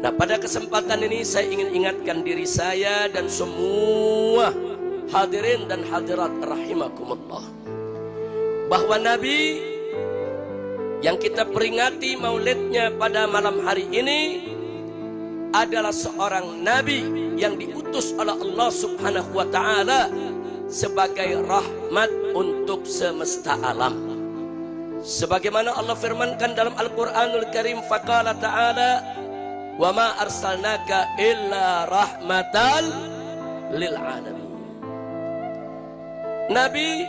Nah, pada kesempatan ini saya ingin ingatkan diri saya dan semua hadirin dan hadirat rahimakumullah, bahwa Nabi yang kita peringati maulidnya pada malam hari ini adalah seorang Nabi yang diutus oleh Allah Subhanahu wa Ta'ala sebagai rahmat untuk semesta alam. Sebagaimana Allah firmankan dalam Al-Quranul Karim, faqala ta'ala, wa ma arsalnaka illa rahmatan lil alamin. Nabi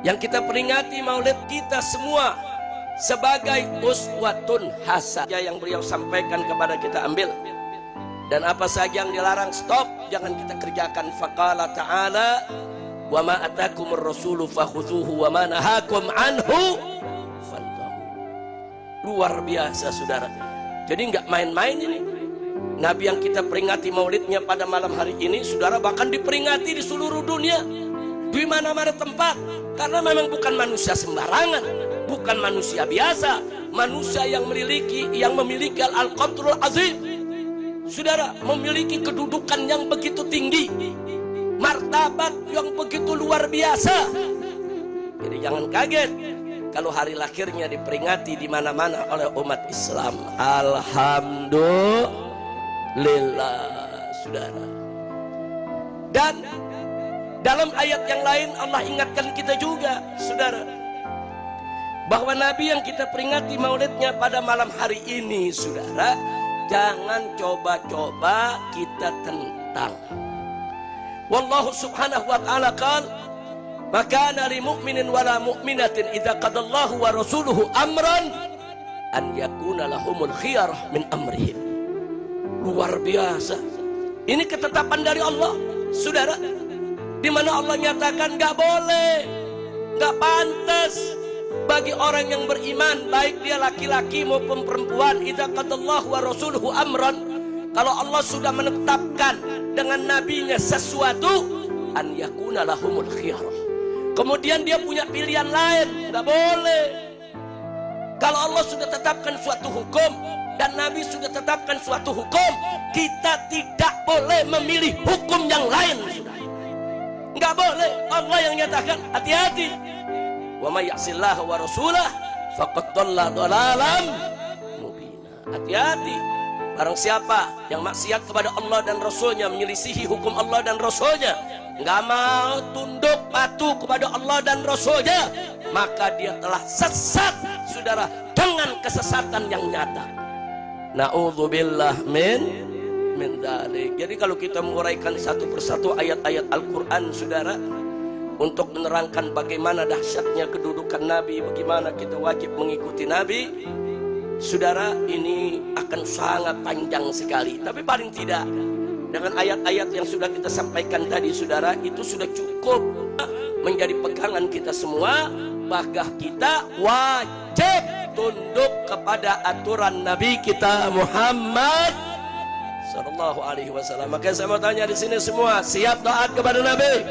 yang kita peringati maulid kita semua sebagai uswatun hasanah yang beliau sampaikan kepada kita, ambil, dan apa saja yang dilarang stop, jangan kita kerjakan. Faqala ta'ala, wa ma atakumur rasulu fakhudhuhu wa ma nahakum anhu fantahu. Luar biasa saudara. Jadi nggak main-main ini. Nabi yang kita peringati maulidnya pada malam hari ini, saudara, bahkan diperingati di seluruh dunia, di mana-mana tempat, karena memang bukan manusia sembarangan, bukan manusia biasa, manusia yang memiliki al-qadrul azim. Saudara, memiliki kedudukan yang begitu tinggi, martabat yang begitu luar biasa. Jadi jangan kaget kalau hari lahirnya diperingati di mana-mana oleh umat Islam. Alhamdulillah, saudara. Dan dalam ayat yang lain Allah ingatkan kita juga, saudara, bahwa Nabi yang kita peringati maulidnya pada malam hari ini, saudara, jangan coba-coba kita tentang. Wallahu subhanahu wa ta'ala qala, maka dari mu'minin wala mu'minatin idza qadallahu wa rasuluhu amran an yakuna lahumul khiyarah min amrihim. Luar biasa. Ini ketetapan dari Allah, saudara, di mana Allah nyatakan nggak boleh, nggak pantas bagi orang yang beriman, baik dia laki-laki maupun perempuan, idza qadallahu wa rasuluhu amran, kalau Allah sudah menetapkan dengan nabinya sesuatu, an yakuna lahumul khiyarah, kemudian dia punya pilihan lain, nggak boleh. Kalau Allah sudah tetapkan suatu hukum dan Nabi sudah tetapkan suatu hukum, kita tidak boleh memilih hukum yang lain, nggak boleh. Allah yang nyatakan, hati-hati, wa may ya'sillaha wa rasulah faqad dhalla dhalalan mubina. Hati-hati, barang siapa yang maksiat kepada Allah dan Rasulnya, menyelisihi hukum Allah dan Rasulnya, nggak mau tunduk patuh kepada Allah dan Rasulnya, maka dia telah sesat, saudara, dengan kesesatan yang nyata. Na'udzubillah min dzalik. Jadi kalau kita menguraikan satu persatu ayat-ayat Al-Quran, saudara, untuk menerangkan bagaimana dahsyatnya kedudukan Nabi, bagaimana kita wajib mengikuti Nabi, saudara, ini akan sangat panjang sekali. Tapi paling tidak dengan ayat-ayat yang sudah kita sampaikan tadi, saudara, itu sudah cukup menjadi pegangan kita semua, bahwa kita wajib tunduk kepada aturan Nabi kita Muhammad Sallallahu Alaihi Wasallam. Maka saya mau tanya di sini semua, siap taat kepada Nabi?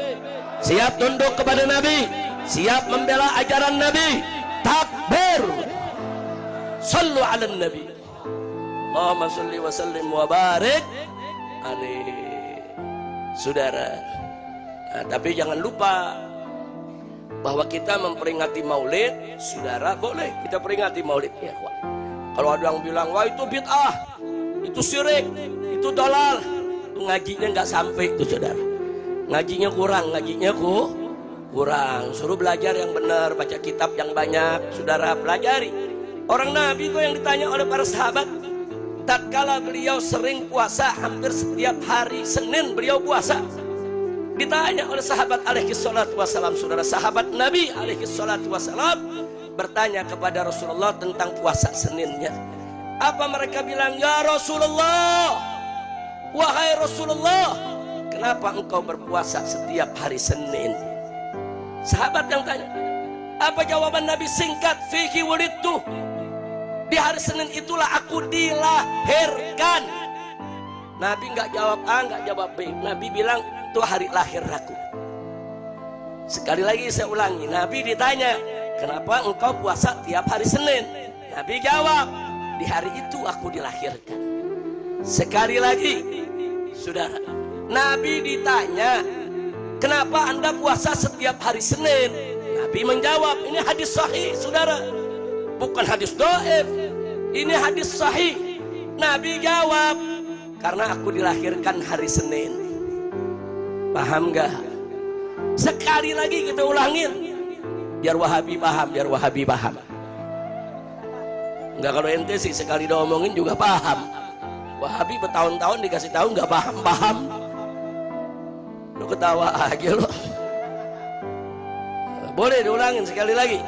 Siap tunduk kepada Nabi? Siap membela ajaran Nabi? Takbir! Sallu ala Nabi. Allahumma salli wa sallim wa barik alaihi. Saudara, nah, tapi jangan lupa bahwa kita memperingati maulid, saudara, boleh kita peringati maulidnya. Kalau ada yang bilang, wah itu bid'ah, itu syirik, itu dolal, itu ngajinya nggak sampai itu, saudara. Ngajinya kurang, kurang. Suruh belajar yang benar, baca kitab yang banyak, saudara, pelajari. Orang Nabi itu yang ditanya oleh para sahabat, tatkala beliau sering puasa, hampir setiap hari Senin beliau puasa. Ditanya oleh sahabat alaihi salatu wassalam, saudara, sahabat Nabi alaihi salatu wassalam bertanya kepada Rasulullah tentang puasa Seninnya. Apa mereka bilang? Ya Rasulullah, wahai Rasulullah, kenapa engkau berpuasa setiap hari Senin? Sahabat yang tanya. Apa jawaban Nabi? Singkat, fihi wulidtu, di hari Senin itulah aku dilahirkan. Nabi nggak jawab A, nggak jawab B. Nabi bilang, itu hari lahir aku. Sekali lagi saya ulangi, Nabi ditanya, kenapa engkau puasa tiap hari Senin? Nabi jawab, di hari itu aku dilahirkan. Sekali lagi, saudara, Nabi ditanya, kenapa Anda puasa setiap hari Senin? Nabi menjawab, ini hadis sahih, saudara, bukan hadis dhaif, ini hadis sahih. Nabi jawab, karena aku dilahirkan hari Senin. Paham gak? Sekali lagi kita ulangin, biar Wahabi paham, biar Wahabi paham. Enggak, kalau ente sih sekali diomongin juga paham. Wahabi bertahun-tahun dikasih tahu nggak paham-paham. Lu ketawa aja lu. Boleh diulangin sekali lagi.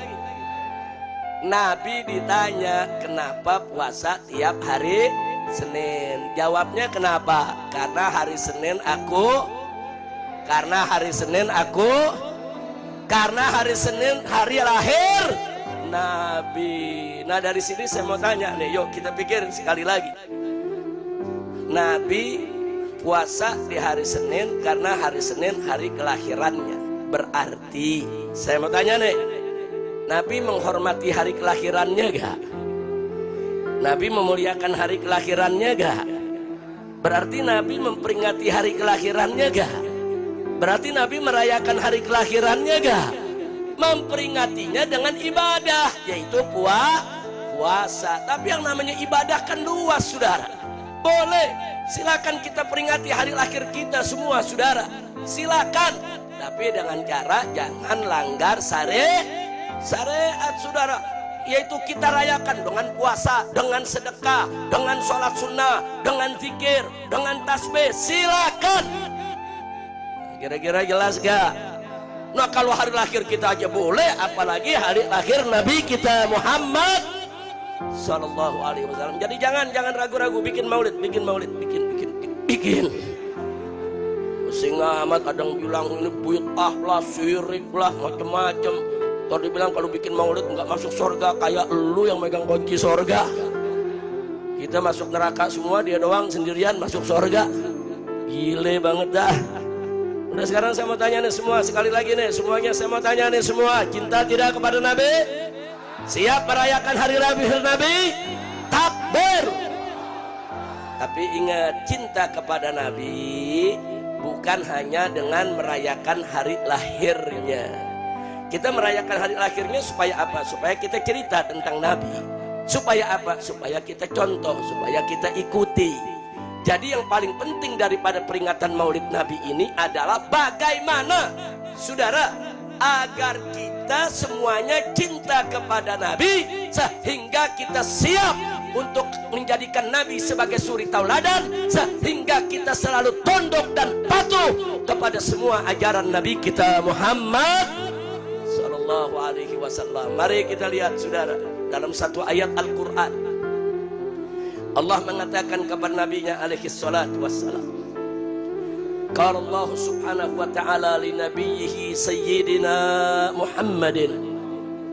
Nabi ditanya kenapa puasa tiap hari Senin. Jawabnya kenapa? Karena hari Senin aku hari lahir Nabi. Nah dari sini saya mau tanya nih, yuk kita pikirin sekali lagi. Nabi puasa di hari Senin karena hari Senin hari kelahirannya. Berarti saya mau tanya nih, Nabi menghormati hari kelahirannya gak? Nabi memuliakan hari kelahirannya gak? Berarti Nabi memperingati hari kelahirannya gak? Berarti Nabi merayakan hari kelahirannya gak? Memperingatinya dengan ibadah, yaitu puasa. Tapi yang namanya ibadah kan luas, saudara. Boleh, silakan kita peringati hari lahir kita semua, saudara. Silakan, tapi dengan cara jangan langgar syariat, saudara. Yaitu kita rayakan dengan puasa, dengan sedekah, dengan sholat sunnah, dengan zikir, dengan tasbih. Silakan. Kira-kira jelas gak? Nah kalau hari lahir kita aja boleh, apalagi hari lahir Nabi kita Muhammad Sallallahu Alaihi Wasallam. Jadi jangan ragu-ragu bikin maulid. Pusing amat, kadang bilang ini bid'ah lah, syirik lah, macam-macam. Tadi bilang kalau bikin maulid nggak masuk surga, kayak lu yang megang kunci surga. Kita masuk neraka semua, dia doang sendirian masuk surga. Gile banget dah. Udah sekarang saya mau tanya nih semua, sekali lagi nih semuanya saya mau tanya nih semua, cinta tidak kepada Nabi? Siap merayakan hari lahir Nabi? Takbir. Tapi ingat, cinta kepada Nabi bukan hanya dengan merayakan hari lahirnya. Kita merayakan hari lahirnya supaya apa? Supaya kita cerita tentang Nabi. Supaya apa? Supaya kita contoh, supaya kita ikuti. Jadi yang paling penting daripada peringatan Maulid Nabi ini adalah bagaimana, saudara, agar kita semuanya cinta kepada Nabi, sehingga kita siap untuk menjadikan Nabi sebagai suri tauladan, sehingga kita selalu tunduk dan patuh kepada semua ajaran Nabi kita Muhammad Sallallahu Alaihi Wasallam. Mari kita lihat, saudara, dalam satu ayat Al-Quran Allah mengatakan kepada Nabi-Nya alaihi salatu wassalam, qala Allah subhanahu wa ta'ala li nabiyhi sayyidina Muhammadin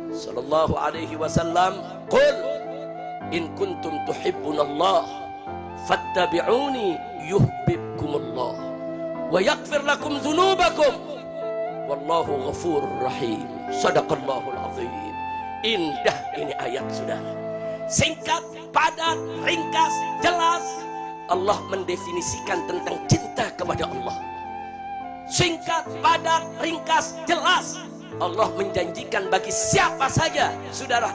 sallallahu alaihi wasallam, qul in kuntum tuhibbunallah fattabi'uni yuhibbukumullah wa yaghfir lakum dhunubakum wallahu ghafurur rahim. Sadaqallahul azim. Indah ini ayat, saudara. Singkat, padat, ringkas, jelas. Allah mendefinisikan tentang cinta kepada Allah. Singkat, padat, ringkas, jelas. Allah menjanjikan bagi siapa saja, saudara,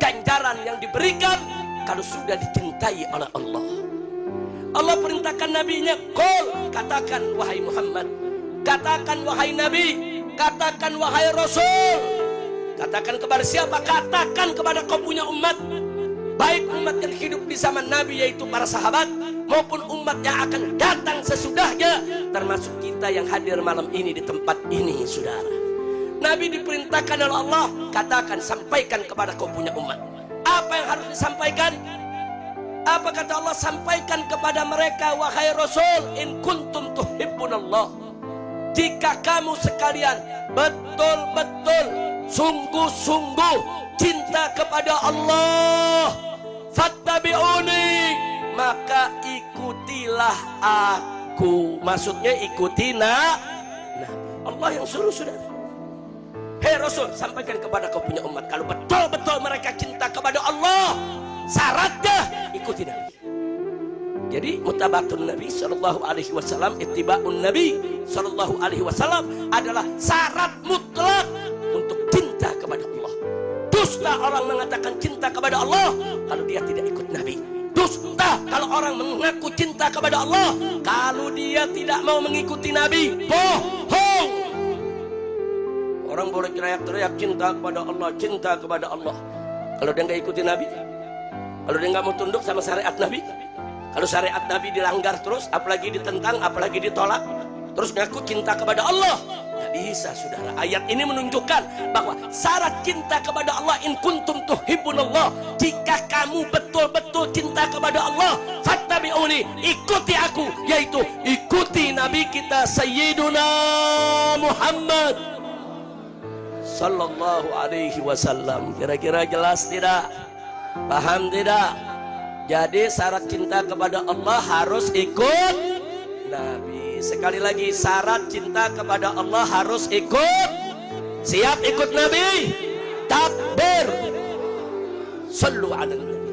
ganjaran yang diberikan kalau sudah dicintai oleh Allah. Allah perintahkan Nabi-Nya, qul, katakan wahai Muhammad, katakan wahai Nabi, katakan wahai Rasul. Katakan kepada siapa? Katakan kepada kau punya umat, baik umat yang hidup di zaman Nabi yaitu para sahabat, maupun umat yang akan datang sesudahnya, termasuk kita yang hadir malam ini di tempat ini, saudara. Nabi diperintahkan oleh Allah, katakan, sampaikan kepada kau punya umat. Apa yang harus disampaikan? Apa kata Allah? Sampaikan kepada mereka, wahai Rasul, in kuntum tuhibbunallah, jika kamu sekalian betul-betul sungguh-sungguh cinta kepada Allah, fattabi'uni, maka ikutilah aku. Maksudnya ikuti Nabi. Allah yang suruh, saudara. Hei Rasul, sampaikan kepada kau punya umat, kalau betul-betul mereka cinta kepada Allah, syaratnya ikuti Nabi. Jadi murtabatun Nabi sallallahu alaihi wasallam, ittiba'un Nabi sallallahu alaihi wasallam adalah syarat mutlak untuk cinta kepada Allah. Dusta orang mengatakan cinta kepada Allah kalau dia tidak ikut Nabi. Dusta kalau orang mengaku cinta kepada Allah kalau dia tidak mau mengikuti Nabi. Bohong. Orang boleh teriak-teriak cinta kepada Allah, cinta kepada Allah. Kalau dia nggak ikuti Nabi, kalau dia nggak mau tunduk sama syariat Nabi, kalau syariat Nabi dilanggar terus, apalagi ditentang, apalagi ditolak, terus ngaku cinta kepada Allah, nggak bisa, saudara. Ayat ini menunjukkan bahwa syarat cinta kepada Allah, in kuntum tuhibbunallah, jika kamu betul-betul cinta kepada Allah, fattabi'uni, ikuti aku, yaitu ikuti Nabi kita Sayyiduna Muhammad sallallahu alaihi wasallam. Kira-kira jelas tidak? Paham tidak? Jadi syarat cinta kepada Allah harus ikut Nabi. Sekali lagi, syarat cinta kepada Allah harus ikut. Siap ikut Nabi? Takbir. Sallu ala Nabi.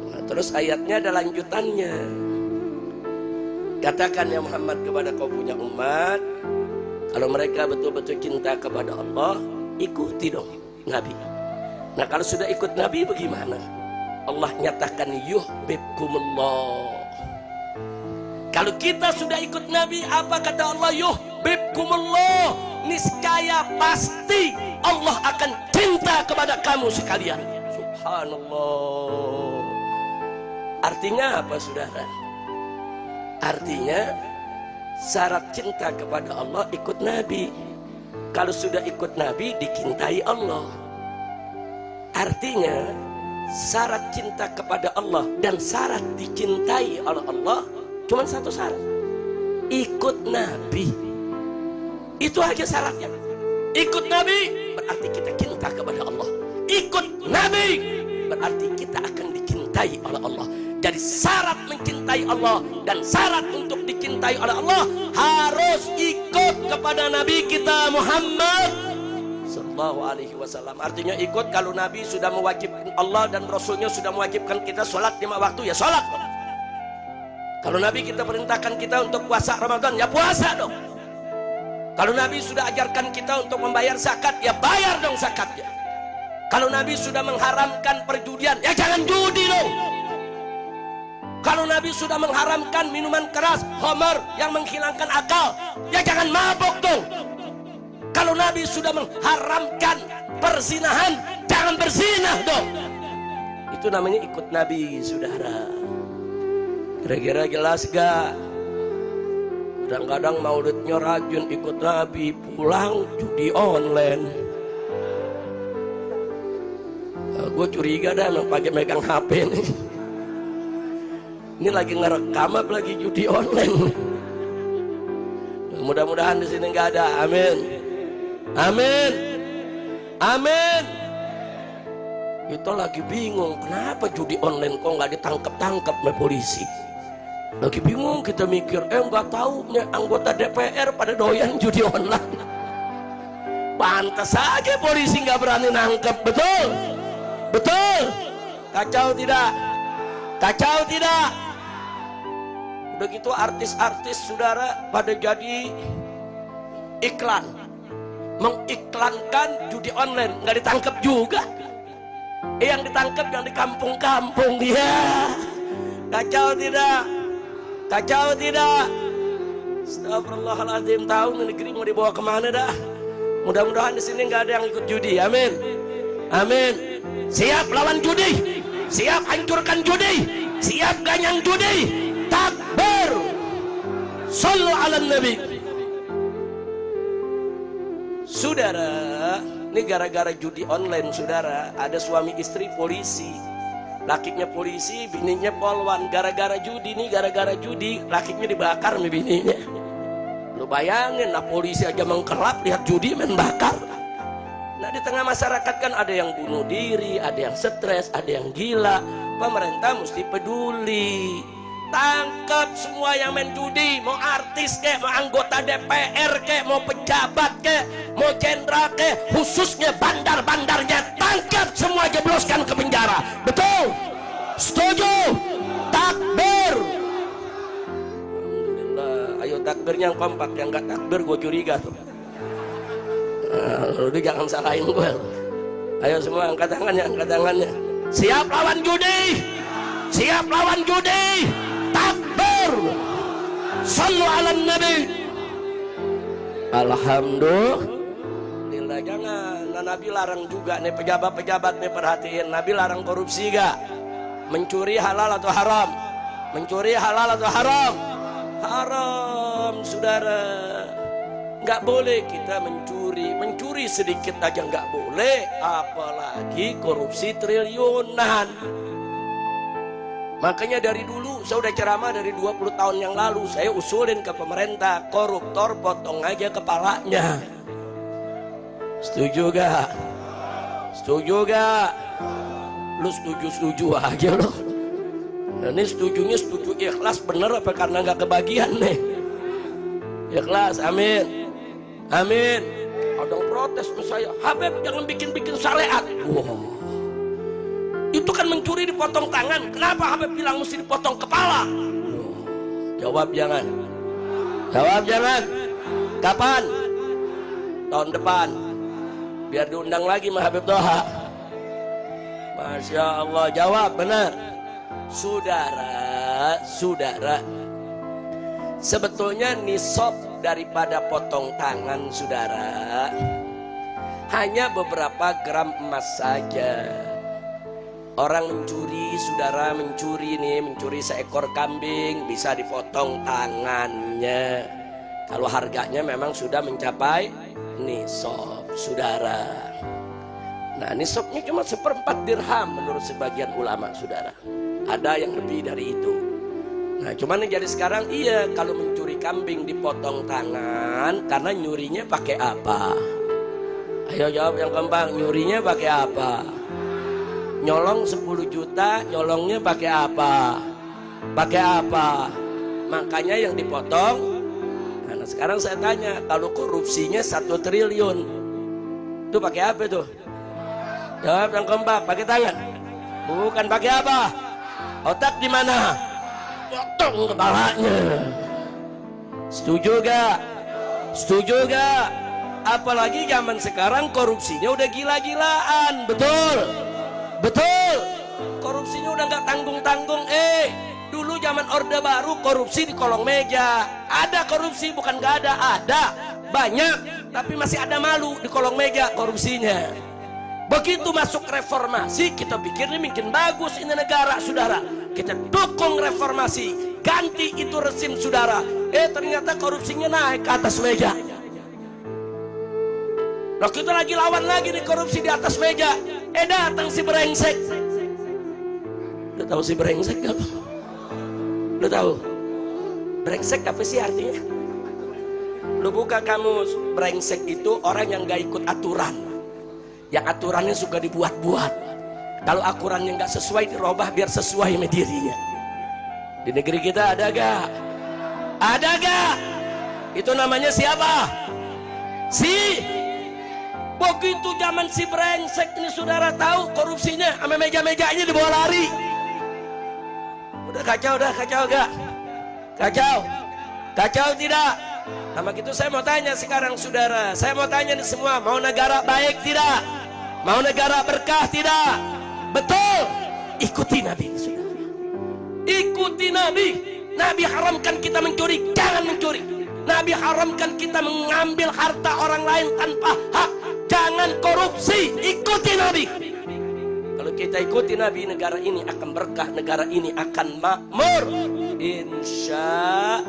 Nah, terus ayatnya ada lanjutannya. Katakan ya Muhammad kepada kau punya umat, kalau mereka betul-betul cinta kepada Allah, ikuti dong Nabi. Nah, kalau sudah ikut Nabi bagaimana? Allah nyatakan yuhibbukumullah. Kalau kita sudah ikut Nabi, apa kata Allah? Yuhibbukumullah. Niscaya pasti Allah akan cinta kepada kamu sekalian. Subhanallah. Artinya apa, saudara? Artinya syarat cinta kepada Allah ikut Nabi. Kalau sudah ikut Nabi, dicintai Allah. Artinya syarat cinta kepada Allah dan syarat dicintai oleh Allah cuma satu syarat, ikut Nabi. Itu aja syaratnya. Ikut Nabi berarti kita cinta kepada Allah. Ikut Nabi berarti kita akan dicintai oleh Allah. Jadi syarat mencintai Allah dan syarat untuk dicintai oleh Allah harus ikut kepada Nabi kita Muhammad sallallahu alaihi wasallam. Artinya ikut kalau Nabi sudah mewajibkan, Allah dan Rasulnya sudah mewajibkan kita sholat 5 waktu, ya sholat. Kalau Nabi kita perintahkan kita untuk puasa Ramadan, ya puasa dong. Kalau Nabi sudah ajarkan kita untuk membayar zakat, ya bayar dong zakatnya. Kalau Nabi sudah mengharamkan perjudian, ya jangan judi dong. Kalau Nabi sudah mengharamkan minuman keras, khamar yang menghilangkan akal, ya jangan mabok dong. Kalau Nabi sudah mengharamkan perzinahan, jangan berzinah dong. Itu namanya ikut Nabi, saudara. Kira-kira jelas gak? Kadang-kadang maulidnya rajin ikut Nabi, pulang judi online. Nah, gue curiga dah pakai megang HP nih. Ini lagi ngerekam apa lagi judi online? Mudah-mudahan di sini nggak ada. Amin. Amin. Amin. Kita lagi bingung kenapa judi online kok nggak ditangkap-tangkap oleh polisi. Lagi bingung kita mikir, nggak tahu anggota DPR pada doyan judi online. Pantas saja polisi nggak berani nangkep, betul? Betul? Kacau tidak? Kacau tidak? Udah gitu artis-artis, saudara, pada jadi iklan, mengiklankan judi online, nggak ditangkap juga. Yang ditangkap yang di kampung-kampung, ya. Kacau tidak? Kacau tidak? Astagfirullahaladzim, tahu negeri mau dibawa kemana dah? Mudah-mudahan di sini nggak ada yang ikut judi. Amin. Amin. Siap lawan judi, siap hancurkan judi, siap ganyang judi. Takbir. Sallu ala Nabi. Saudara, ini gara-gara judi online, saudara, ada suami istri polisi. Lakinya polisi, bininya polwan. Gara-gara judi nih, gara-gara judi, lakinya dibakar sama bininya. Lu bayangin, nah polisi aja mengkerap lihat judi main bakar. Nah di tengah masyarakat kan ada yang bunuh diri, ada yang stres, ada yang gila. Pemerintah mesti peduli. Tangkap semua yang main judi, mau artis kek, mau anggota DPR kek, mau pejabat kek, mau jenderal kek, khususnya bandar-bandarnya, tangkap semua, jebloskan ke penjara. Betul? Setuju? Takbir. takbirnya yang kompak, yang gak takbir gue curiga tuh. Lu jangan salahin gue. Ayo semua angkat tangannya, angkat tangannya. Siap lawan judi, siap lawan judi. Takbir. Sallu ala nabi. Alhamdulillah. Jangan. Nah, Nabi larang juga nih, pejabat-pejabat nih, perhatiin. Nabi larang korupsi gak? Mencuri halal atau haram? Mencuri halal atau haram? Haram, saudara. Nggak boleh kita mencuri sedikit aja nggak boleh, apalagi korupsi triliunan. Makanya dari dulu saya udah ceramah dari 20 tahun yang lalu, saya usulin ke pemerintah, koruptor potong aja kepalanya. Setuju gak? Setuju gak? Lu setuju aja lo. Ini setujunya setuju ikhlas bener apa karena nggak kebagian nih? Ikhlas, amin, amin. Ada yang protes sama saya, Habib jangan bikin syariat. Wow. Itu kan mencuri dipotong tangan. Kenapa Habib bilang mesti dipotong kepala? Jawab jangan. Jawab jangan. Kapan? Tahun depan. Biar diundang lagi sama Habib Toha. Masya Allah, jawab benar. Saudara, sebetulnya nisab daripada potong tangan saudara hanya beberapa gram emas saja. Orang mencuri, saudara mencuri seekor kambing, bisa dipotong tangannya kalau harganya memang sudah mencapai nisab, saudara. Nah, nisabnya cuma 1/4 dirham menurut sebagian ulama, saudara. Ada yang lebih dari itu. Nah, cuman yang jadi sekarang iya, kalau mencuri kambing dipotong tangan, karena nyurinya pakai apa? Ayo jawab yang gampang, nyurinya pakai apa? Nyolong 10 juta, nyolongnya pakai apa? Pakai apa? Makanya yang dipotong. Nah, sekarang saya tanya, kalau korupsinya 1 triliun, itu pakai apa tuh? Jawab yang keempat, pakai tangan. Bukan pakai apa? Otak di mana? Potong kepalanya. Setuju gak? Setuju gak? Apalagi zaman sekarang korupsinya udah gila-gilaan. Betul? Betul? Korupsinya udah gak tanggung-tanggung. Dulu zaman Orde Baru korupsi di kolong meja. Ada korupsi, bukan gak ada. Ada, banyak. Tapi masih ada malu di kolong meja korupsinya. Begitu masuk reformasi, kita pikir ini makin bagus ini negara, saudara. Kita dukung reformasi, ganti itu rezim, saudara. Ternyata korupsinya naik ke atas meja. Nah, kita lagi lawan lagi nih korupsi di atas meja. Datang si brengsek. Lu tahu si brengsek apa? Lu tahu? Brengsek apa sih artinya? Lu buka kamus, brengsek itu orang yang gak ikut aturan. Yang aturannya suka dibuat-buat. Kalau aturannya nggak sesuai dirubah biar sesuai sama dirinya. Di negeri kita ada gak? Ada gak? Itu namanya siapa? Begitu zaman si brengsek ini, saudara tahu korupsinya sama meja-mejanya dibawa lari. Udah kacau gak? Kacau tidak? Sama gitu saya mau tanya sekarang, saudara. Saya mau tanya nih semua, mau negara baik tidak? Mau negara berkah tidak? Betul. Ikuti Nabi, saudara. Ikuti Nabi. Nabi haramkan kita mencuri, jangan mencuri. Nabi haramkan kita mengambil harta orang lain tanpa hak, jangan korupsi. Ikuti Nabi. Kalau kita ikuti Nabi, negara ini akan berkah, negara ini akan makmur, insya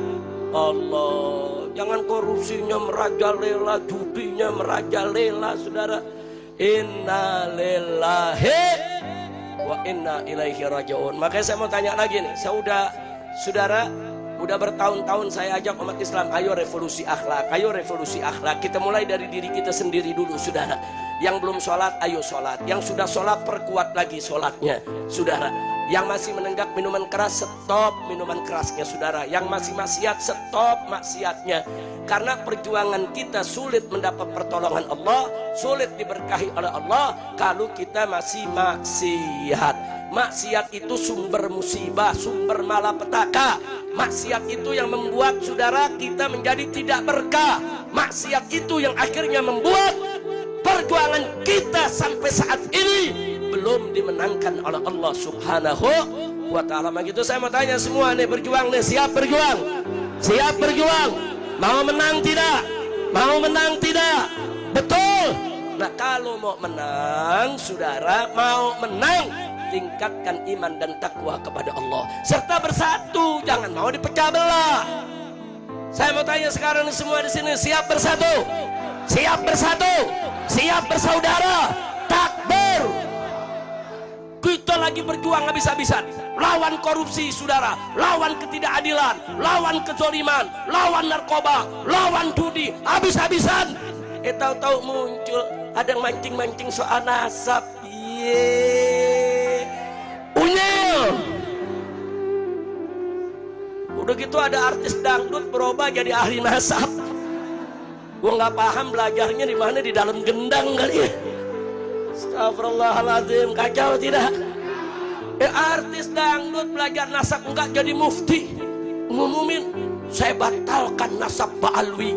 Allah. Jangan korupsinya merajalela, judinya merajalela, saudara. Inna lillahi wa inna ilaihi raji'un. Makanya saya mau tanya lagi nih, saudara, udah bertahun-tahun saya ajak umat Islam, ayo revolusi akhlak, ayo revolusi akhlak. Kita mulai dari diri kita sendiri dulu, saudara. Yang belum sholat, ayo sholat. Yang sudah sholat, perkuat lagi sholatnya, saudara. Yang masih menenggak minuman keras, stop minuman kerasnya saudara. Yang masih maksiat, stop maksiatnya. Karena perjuangan kita sulit mendapat pertolongan Allah, sulit diberkahi oleh Allah kalau kita masih maksiat. Maksiat itu sumber musibah, sumber malapetaka. Maksiat itu yang membuat saudara kita menjadi tidak berkah. Maksiat itu yang akhirnya membuat perjuangan kita sampai saat ini belum dimenangkan oleh Allah Subhanahu wa ta'ala. Begitu saya mau tanya semua nih, berjuang nih, siap berjuang? Siap berjuang? Mau menang tidak? Mau menang tidak? Betul. Nah, kalau mau menang, saudara, mau menang, tingkatkan iman dan takwa kepada Allah serta bersatu, jangan mau dipecah belah. Saya mau tanya sekarang nih, semua di sini siap bersatu? Siap bersatu? Siap bersaudara? Takbir. Kita lagi berjuang habis-habisan lawan korupsi saudara, lawan ketidakadilan, lawan kezaliman, lawan narkoba, lawan judi, habis-habisan. Tahu-tahu muncul ada mancing-mancing soal nasab. Unyil. Udah gitu ada artis dangdut berubah jadi ahli nasab. Gua nggak paham belajarnya di mana, di dalam gendang kali ya. Astagfirullahaladzim, kacau tidak? Artis dangdut belajar nasab enggak jadi mufti, ngumumin saya batalkan nasab Pak Alwi.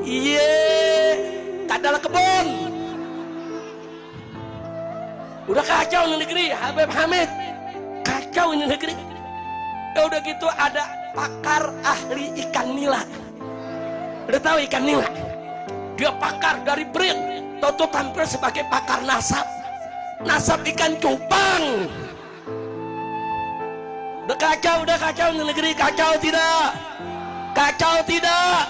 Kadal kebon. Udah kacau ini negeri, Habib Hamid. Kacau ini negeri. Udah gitu ada pakar ahli ikan nila. Udah tahu ikan nila? Dia pakar dari BRIN, Toto tampil sebagai pakar nasab. Nasab ikan cupang. Udah kacau di negeri, kacau tidak? Kacau tidak?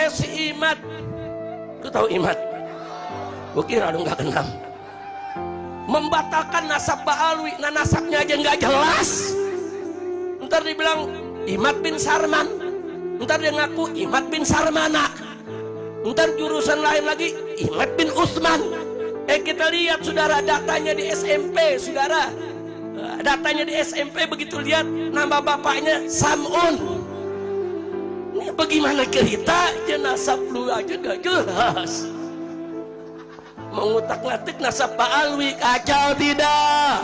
Si Imat, lu tahu Imat? Gue kira lu nggak kenal. Membatalkan nasab Pak Alwi, nah nasabnya aja nggak jelas. Ntar dibilang Imat bin Sarman, ntar dia ngaku Imat bin Sarmana, ntar jurusan lain lagi Imat bin Usman. Kita lihat saudara datanya di SMP, saudara. Datanya di SMP begitu lihat nama bapaknya Samun. Ini bagaimana ceritanya nasab lu aja gak jelas. Mengutak-ngatik nasab Pak Alwi, kacau tidak?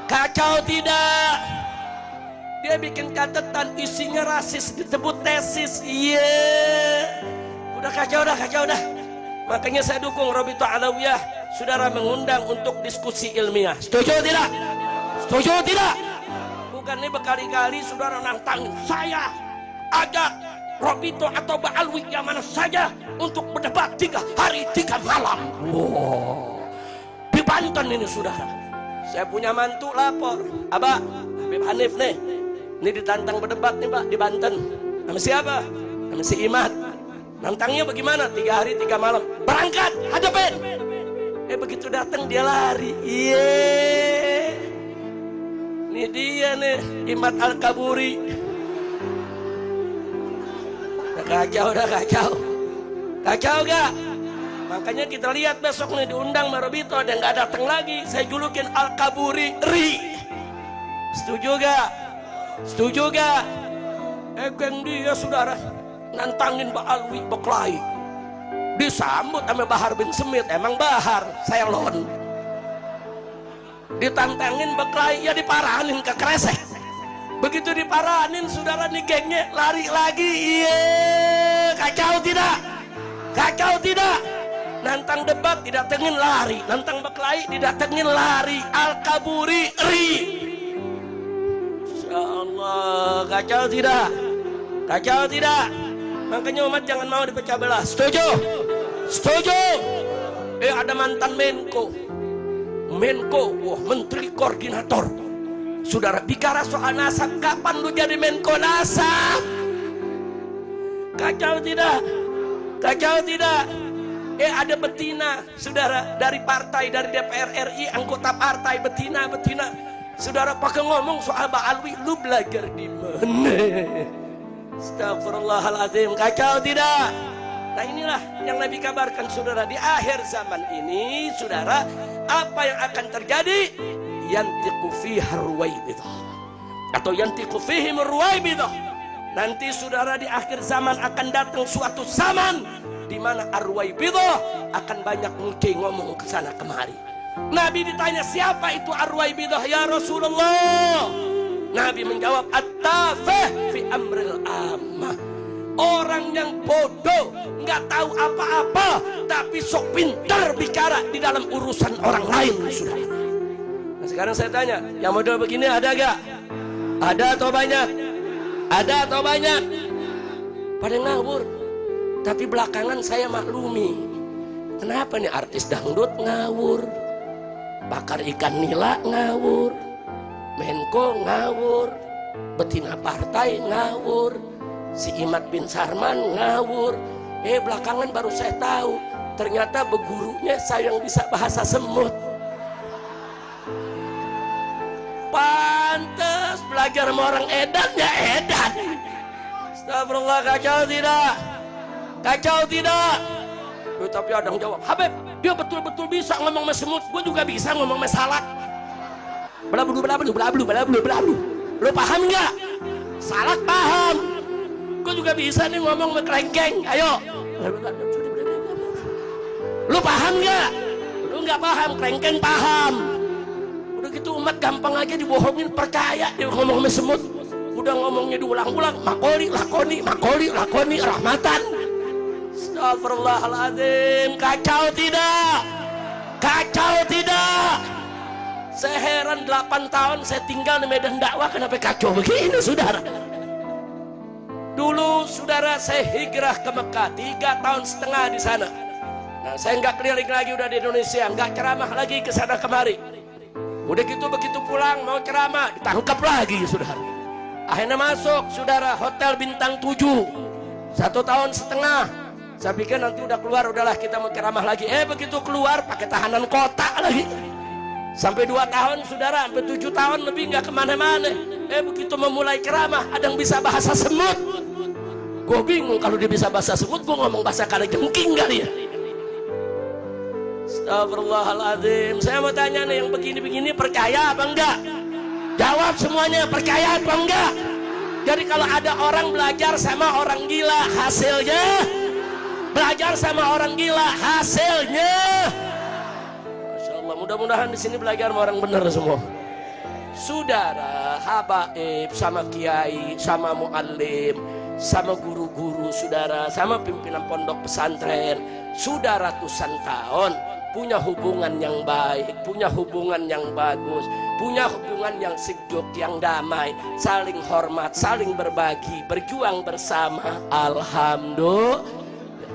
Kacau tidak? Dia bikin catatan isinya rasis, disebut tesis. Udah kacau dah. Makanya saya dukung Robito Alawiyah, saudara, mengundang untuk diskusi ilmiah. Setuju tidak? Setuju tidak? Bukan ini berkali-kali saudara nantang saya ajak Robito atau Mbak Alwi yang mana saja untuk berdebat 3 hari 3 malam. Wow. Di Banten ini saudara. Saya punya mantu lapor, Abah, Habib Hanif nih, ini ditantang berdebat nih Pak di Banten. Nama siapa? Nama si Imat. Nantangnya bagaimana? 3 hari 3 malam. Berangkat, hadapin. Begitu datang dia lari. Ini dia nih, Imat Al-Kaburi. Udah kacau. Kacau gak? Makanya kita lihat besok nih diundang Marobito, ada nggak datang lagi. Saya julukin Al-Kaburi Ri. Setuju gak? Setuju gak? Geng dia saudara nantangin Pak Alwi Beklai, disambut sama Bahar bin Semit. Emang Bahar saya lon. Ditantangin Beklai, ya diparanin ke kresek. Begitu diparanin saudara nih gengnya lari lagi. Kacau tidak? Kacau tidak? Nantang debat didatengin lari, nantang Beklai didatengin lari. Al-Kaburi Ri. Insya Allah, kacau tidak? Kacau tidak? Makanya umat jangan mau dipecah belah. Setuju? Setuju? Ada mantan Menko, wah, Menteri Koordinator. Saudara bicara soal nasab, kapan lu jadi Menko nasab? Kacau tidak? Kacau tidak? Ada betina, saudara, dari partai, dari DPR RI, anggota partai, betina. Saudara pakai ngomong soal Mbak Alwi, lu belajar di mana? Astagfirullahaladzim, kacau tidak? Nah inilah yang Nabi kabarkan saudara, di akhir zaman ini saudara, apa yang akan terjadi? yantiqu fiha ruwaibidah atau yantiqu fihim ruwaibidah. Nanti saudara di akhir zaman akan datang suatu zaman di mana arwaibidah akan banyak mungkin ngomong ke sana kemari. Nabi ditanya, siapa itu arwaibidah ya Rasulullah? Nabi menjawab, at-tafih fi amril ammah. Orang yang bodoh, nggak tahu apa-apa, tapi sok pintar bicara di dalam urusan orang lain, saudara. Nah, sekarang saya tanya, yang model begini ada gak? Ada atau banyak? Ada atau banyak? Pada ngawur. Tapi belakangan saya maklumi, kenapa nih artis dangdut ngawur, bakar ikan nila ngawur, Menko ngawur, betina partai ngawur, si Imad bin Sarman ngawur. Belakangan baru saya tahu, ternyata begurunya saya yang bisa bahasa semut. Pantes belajar sama orang edan ya edan. Astagfirullah, kacau tidak? Kacau tidak? Tapi ada yang jawab, Habib, dia betul-betul bisa ngomong sama semut, gue juga bisa ngomong sama salak. Belablu, belablu, belablu, belablu, belablu. Lu paham nggak? Salak paham. Gue juga bisa nih ngomong sama kelengkeng. Ayo. Lu paham nggak? Lu nggak paham, kelengkeng paham. Udah gitu umat gampang aja dibohongin, percaya dia ngomong sama semut. Udah ngomongnya diulang-ulang, makoli, lakoni, rahmatan. Astagfirullahaladzim. Kacau tidak? Kacau tidak? Saya heran 8 tahun saya tinggal di medan dakwah, kenapa kacau begini, saudara? Dulu saudara saya hijrah ke Mekah 3,5 tahun di sana. Nah, saya nggak keliling lagi udah di Indonesia, nggak ceramah lagi ke sana kemari. Udah gitu begitu pulang mau ceramah ditangkap lagi, saudara. Akhirnya masuk saudara hotel bintang 7 1,5 tahun. Saya pikir nanti udah keluar, udahlah kita mau ceramah lagi. Begitu keluar pakai tahanan kota lagi. Sampai 2 tahun saudara, sampai 7 tahun lebih nggak kemana-mana. Begitu memulai ceramah ada yang bisa bahasa semut. Gue bingung, kalau dia bisa bahasa semut, gue ngomong bahasa kalajengking kali ya. Astagfirullahaladzim. Saya mau tanya nih, yang begini-begini percaya apa enggak? Jawab semuanya, percaya apa enggak? Jadi kalau ada orang belajar sama orang gila, hasilnya belajar sama orang gila, hasilnya mudah-mudahan di sini belajar sama orang benar semua. Saudara, habaib sama kiai, sama muallim, sama guru-guru saudara, sama pimpinan pondok pesantren, sudah ratusan tahun punya hubungan yang baik, punya hubungan yang bagus, punya hubungan yang sejuk, yang damai, saling hormat, saling berbagi, berjuang bersama. Alhamdulillah.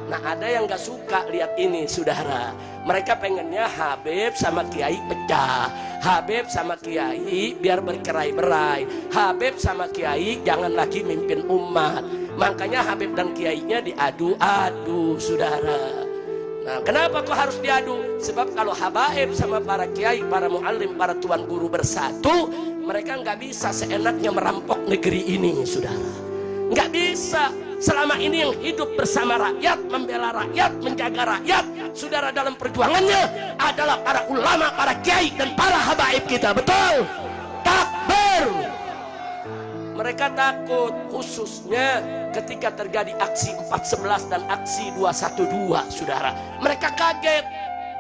Nah, ada yang gak suka lihat ini saudara. Mereka pengennya Habib sama Kiai pecah, Habib sama Kiai biar bercerai-berai, Habib sama Kiai jangan lagi mimpin umat. Makanya Habib dan Kiainya diadu-adu saudara. Nah, kenapa kok harus diadu? Sebab kalau habaib sama para kiai, para muallim, para tuan guru bersatu, mereka nggak bisa seenaknya merampok negeri ini saudara. Nggak bisa. Selama ini yang hidup bersama rakyat, membela rakyat, menjaga rakyat, saudara, dalam perjuangannya adalah para ulama, para kiai, dan para habaib kita. Betul? Takbir. Mereka takut, khususnya ketika terjadi aksi 4.11 dan aksi 212, saudara. Mereka kaget.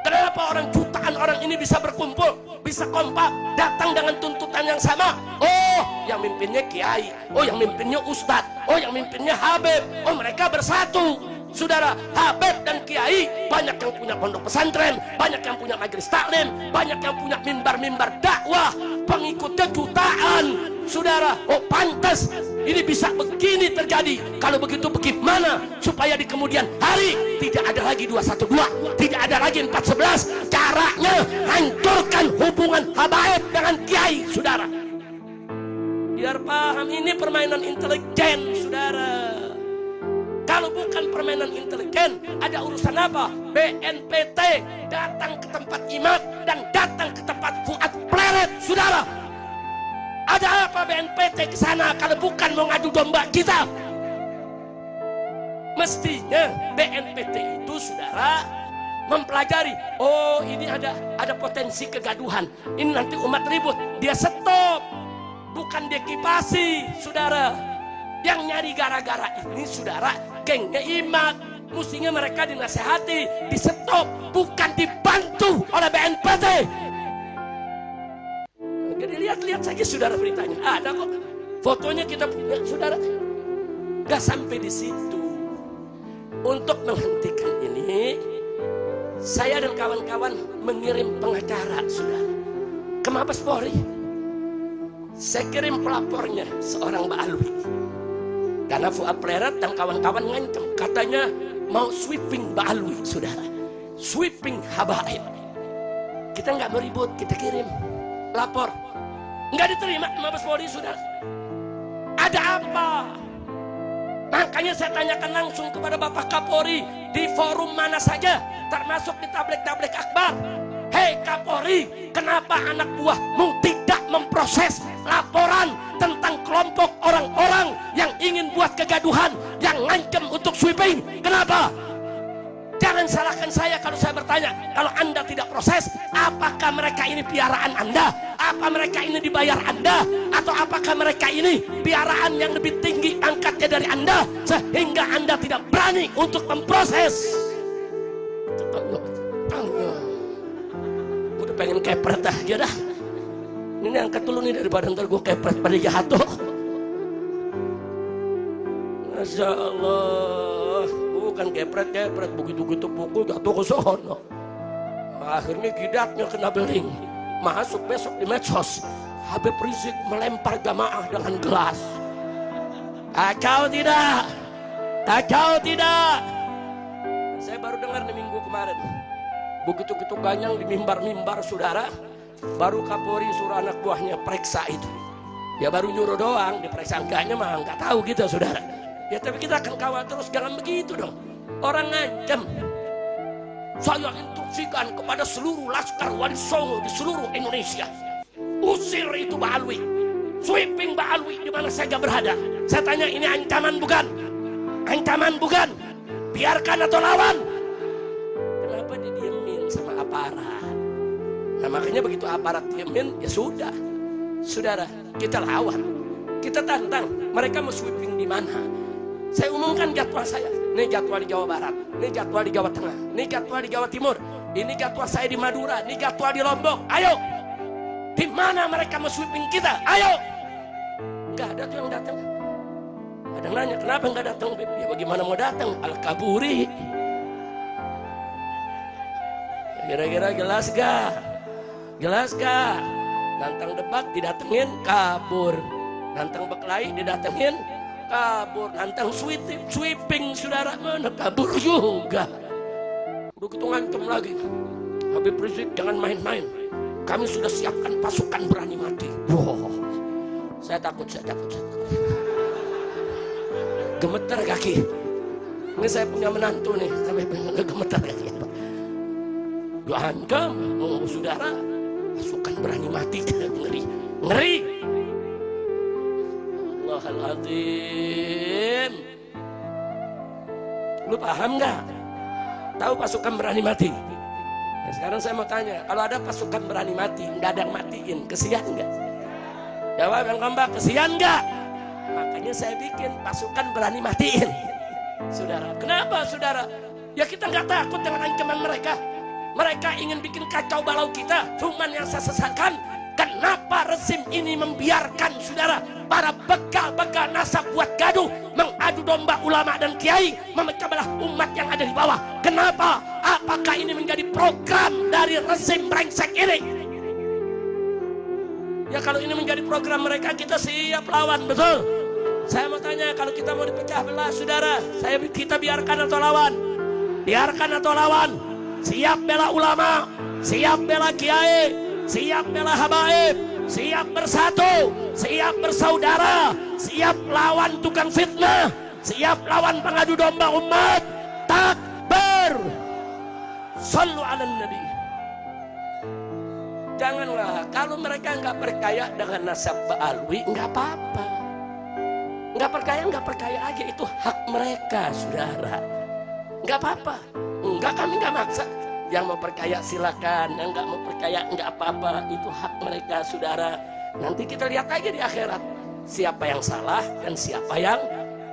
Kenapa orang jutaan orang ini bisa berkumpul, bisa kompak, datang dengan tuntutan yang sama? Oh, yang mimpinnya kiai, oh yang mimpinnya ustadz, oh yang mimpinnya habib, oh mereka bersatu. Saudara, habib dan kiai banyak yang punya pondok pesantren, banyak yang punya majelis taklim, banyak yang punya mimbar-mimbar dakwah, pengikutnya jutaan. Saudara, oh pantas ini bisa begini terjadi. Kalau begitu bagaimana supaya di kemudian hari tidak ada lagi 212, tidak ada lagi 4.11? Caranya hancurkan hubungan habaib dengan kiai, saudara. Biar paham, ini permainan intelijen, saudara. Kalau bukan permainan intelijen, ada urusan apa? BNPT datang ke tempat imam dan datang ke tempat Fuad Pleret, saudara. Ada apa BNPT ke sana kalau bukan mau ngadu domba kita? Mestinya BNPT itu saudara mempelajari, oh ini ada potensi kegaduhan, ini nanti umat ribut, dia stop, bukan dekipasi, saudara. Yang nyari gara-gara ini, saudara, gengnya imat. Mestinya mereka dinasehati, di stop, bukan dibantu oleh BNPT. Jadi lihat saja saudara beritanya, ada kok fotonya kita punya, saudara. Gak sampai di situ. Untuk menghentikan ini, saya dan kawan-kawan mengirim pengacara, saudara, ke Mabes Polri. Saya kirim pelapornya, seorang Mbak Alwi. Karena Fuad Pleret dan kawan-kawan ngancam, katanya mau sweeping Mbak Alwi, saudara. Sweeping Habaib. Kita nggak mau ribut, kita kirim lapor. Nggak diterima Mabes Polri, saudara. Ada apa? Makanya saya tanyakan langsung kepada Bapak Kapolri di forum mana saja, termasuk di tablik-tablik akbar. Hei Kapolri, kenapa anak buahmu tidak memproses laporan tentang kelompok orang-orang yang ingin buat kegaduhan, yang ngancam untuk sweeping? Kenapa? Jangan salahkan saya kalau saya bertanya, kalau Anda tidak proses, apakah mereka ini piaraan Anda? Apa mereka ini dibayar Anda? Atau apakah mereka ini piaraan yang lebih tinggi angkatnya dari Anda, sehingga Anda tidak berani untuk memproses? Udah pengen kepret aja dah. Ini angkat dulu nih daripada ntar gue kepret pada jatuh. Masya Allah, bukan kepret, begitu pukul jatuh ke sono. Akhirnya gidatnya kena beling, masuk besok di medsos. Habib Rizik melempar jamaah dengan gelas. Kacau tidak? Kacau tidak? Saya baru dengar di minggu kemarin, begitu ganyang di mimbar-mimbar, saudara, baru Kapolri suruh anak buahnya periksa itu. Ya baru nyuruh doang, diperiksa enggaknya mah nggak tahu gitu, saudara. Ya tapi kita akan kawal terus, jangan begitu dong. Orang ngancam, saya instruksikan kepada seluruh Laskar Wali Songo di seluruh Indonesia, usir itu Mbak Alwi, sweeping Mbak Alwi di mana saja berada. Saya tanya, ini ancaman bukan? Ancaman bukan? Biarkan atau lawan? Kenapa didiemin sama aparat? Nah makanya begitu aparat diemin, ya sudah, saudara, kita lawan, kita tantang. Mereka mau sweeping di mana? Saya umumkan jadwal saya. Ini jadwal di Jawa Barat, ini jadwal di Jawa Tengah, ini jadwal di Jawa Timur, ini jadwal saya di Madura, ini jadwal di Lombok. Ayo, di mana mereka mau sweeping kita? Ayo. Nggak ada tuh yang datang. Ada nanya, kenapa nggak datang? Ya bagaimana mau datang? Al-Kaburi. Kira-kira jelas gak? Jelas gak? Nantang debat didatengin, kabur. Nantang berkelahi didatengin, kabur. Nantang sweeping, saudara, mana kabur juga. Udah gitu ngancem lagi, Habib Rizik jangan main-main, kami sudah siapkan pasukan berani mati. Wow, saya takut. Gemeter kaki. Ini saya punya menantu nih, sampai gemeter kaki. Gak ancam, saudara, pasukan berani mati. Ngeri. Allahuadzim. Lu paham nggak? Tahu pasukan berani mati? Nah, sekarang saya mau tanya, kalau ada pasukan berani mati, nggak ada yang matiin, kesian nggak? Jawab yang kompak, kesian nggak? Makanya saya bikin pasukan berani matiin, saudara. Kenapa, saudara? Ya kita nggak takut dengan ancaman mereka. Mereka ingin bikin kacau balau kita. Cuman yang saya sesalkan, kenapa rezim ini membiarkan, saudara, para bekal-bekal nasab buat gaduh, mengadu domba ulama dan kiai, memecah belah umat yang ada di bawah. Kenapa? Apakah ini menjadi program dari rezim brengsek ini? Ya kalau ini menjadi program mereka, kita siap lawan, betul? Saya mau tanya, kalau kita mau dipecah belah, saudara, kita biarkan atau lawan? Biarkan atau lawan? Siap bela ulama, siap bela kiai, siap bela habaib, siap bersatu, siap bersaudara, siap lawan tukang fitnah, siap lawan pengadu domba umat. Takbir, sallu ala nabi. Janganlah, kalau mereka nggak percaya dengan nasab Mbak Alwi, nggak apa-apa. Nggak percaya aja, itu hak mereka, saudara. Nggak apa-apa. Enggak, kami nggak maksa. Yang mau percaya silakan, yang nggak mau percaya nggak apa-apa, itu hak mereka saudara. Nanti kita lihat aja di akhirat siapa yang salah dan siapa yang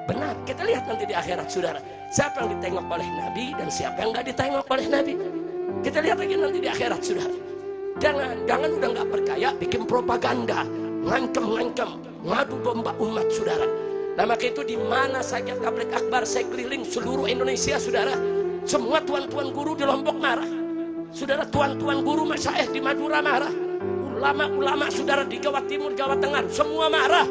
benar. Kita lihat nanti di akhirat saudara, siapa yang ditengok oleh Nabi dan siapa yang nggak ditengok oleh Nabi. Kita lihat lagi nanti di akhirat saudara. Jangan udah nggak percaya bikin propaganda, ngancem, ngadu domba umat saudara. Nah maka itu di mana saja tabligh akbar saya keliling seluruh Indonesia saudara, semua tuan-tuan guru di Lombok marah, saudara, tuan-tuan guru masyayikh di Madura marah, ulama-ulama saudara di Jawa Timur, Jawa Tengah semua marah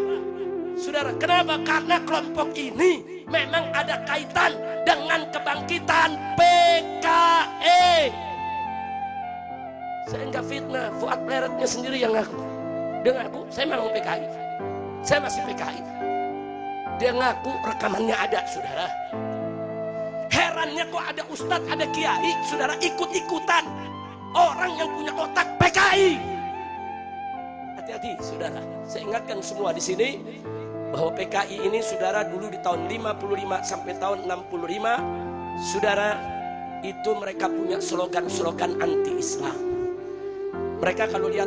saudara. Kenapa? Karena kelompok ini memang ada kaitan dengan kebangkitan PKI. Saya enggak fitnah, Fuad Pleretnya sendiri yang ngaku. Dia ngaku, saya memang PKI, saya masih PKI. Dia ngaku rekamannya ada saudara. Herannya kok ada ustadz, ada kiai saudara ikut-ikutan orang yang punya otak PKI. Hati-hati saudara, saya ingatkan semua di sini bahwa PKI ini saudara dulu di tahun 55 sampai tahun 65 saudara, itu mereka punya slogan-slogan anti-Islam. Mereka kalau lihat